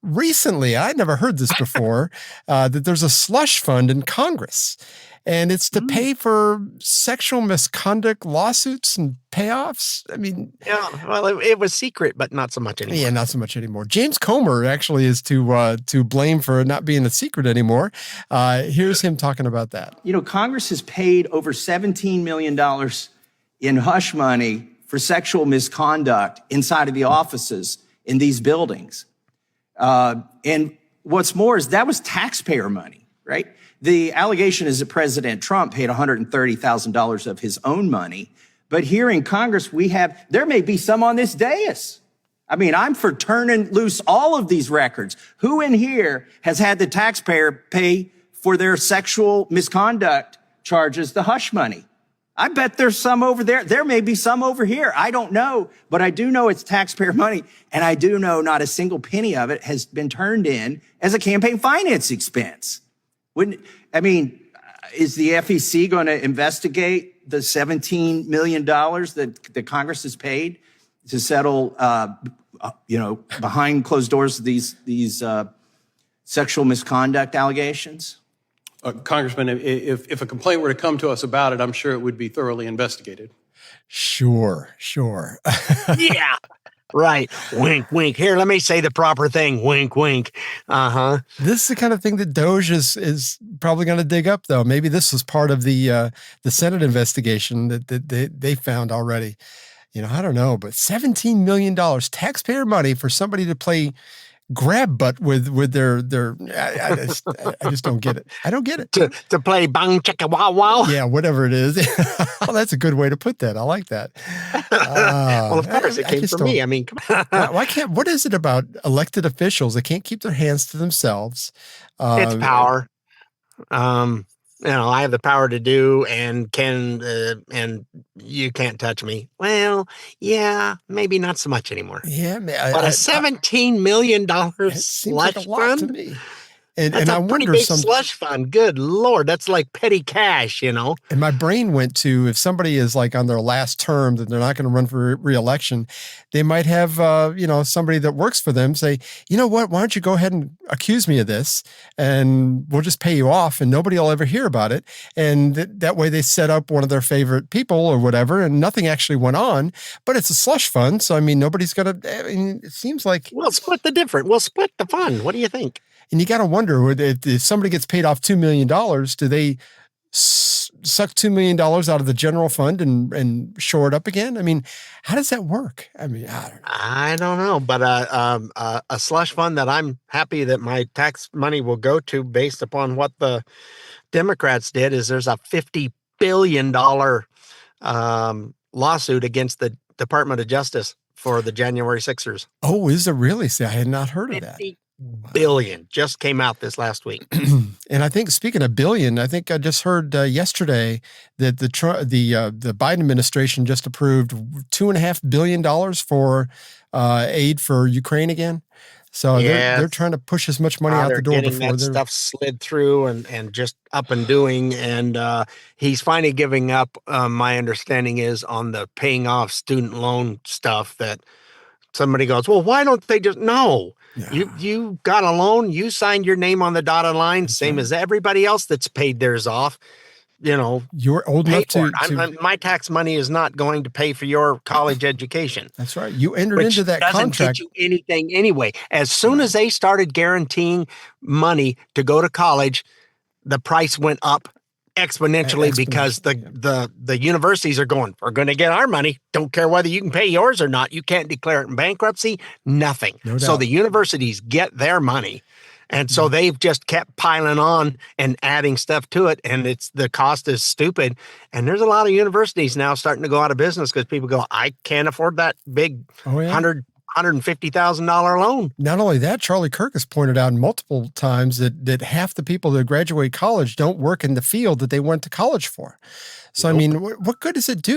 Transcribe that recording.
recently, I'd never heard this before, that there's a slush fund in Congress, and it's to pay for sexual misconduct lawsuits and payoffs. I mean, yeah, well, it was secret, but not so much anymore. Yeah, not so much anymore. James Comer actually is to blame for not being a secret anymore. Here's him talking about that. You know, Congress has paid over $17 million in hush money for sexual misconduct inside of the offices in these buildings. And what's more is that was taxpayer money, right? The allegation is that President Trump paid $130,000 of his own money. But here in Congress, there may be some on this dais. I mean, I'm for turning loose all of these records. Who in here has had the taxpayer pay for their sexual misconduct charges, the hush money? I bet there's some over there. There may be some over here. I don't know, but I do know it's taxpayer money. And I do know not a single penny of it has been turned in as a campaign finance expense. Is the FEC going to investigate the $17 million that Congress has paid to settle, behind closed doors, these sexual misconduct allegations? Congressman, if a complaint were to come to us about it, I'm sure it would be thoroughly investigated. Sure. Yeah, right. Wink, wink. Here, let me say the proper thing. Wink, wink. This is the kind of thing that DOJ is probably going to dig up, though. Maybe this was part of the Senate investigation that they found already. You know, I don't know, but $17 million taxpayer money for somebody to play grab butt with their I just don't get it. I don't get it. To play bang chicka wow wow. Yeah, whatever it is. Oh, that's a good way to put that. I like that. Well, of course it came from me. I mean, come on. What is it about elected officials that can't keep their hands to themselves? It's power. I have the power to do and and you can't touch me. Well, yeah, maybe not so much anymore. Yeah, but a $17 million slush like fund to me. And that's I a pretty wonder big slush fund. Good Lord, that's like petty cash, you know. And my brain went to, if somebody is like on their last term that they're not going to run for re-election, they might have somebody that works for them say, you know what, why don't you go ahead and accuse me of this, and we'll just pay you off, and nobody will ever hear about it. And that way they set up one of their favorite people or whatever, and nothing actually went on. But it's a slush fund, so I mean, nobody's going to. I mean, it seems like we'll split the fund. What do you think? And you got to wonder, if somebody gets paid off $2 million, do they suck $2 million out of the general fund and shore it up again? I mean, how does that work? I mean, I don't know. But a slush fund that I'm happy that my tax money will go to, based upon what the Democrats did, is there's a $50 billion lawsuit against the Department of Justice for the January 6ers. Oh, is there really? See, I had not heard of that. Billion just came out this last week. And I think, speaking of billion, I think I just heard yesterday that the Biden administration just approved $2.5 billion for aid for Ukraine again. So they're trying to push as much money out the door before that stuff slid through and just up and doing. And he's finally giving up. My understanding is on the paying off student loan stuff, that somebody goes, well, why don't they just no? Yeah. You got a loan, you signed your name on the dotted line, same as everybody else that's paid theirs off. You know, you're old enough to my tax money is not going to pay for your college education. That's right. You entered into that contract. Doesn't get you anything anyway. As soon as they started guaranteeing money to go to college, the price went up exponentially because the universities are going, we're going to get our money. Don't care whether you can pay yours or not. You can't declare it in bankruptcy, nothing. No doubt. So the universities get their money. And so they've just kept piling on and adding stuff to it. And the cost is stupid. And there's a lot of universities now starting to go out of business because people go, I can't afford that big $150,000 loan. Not only that, Charlie Kirk has pointed out multiple times that half the people that graduate college don't work in the field that they went to college for. So, nope. I mean, what good does it do?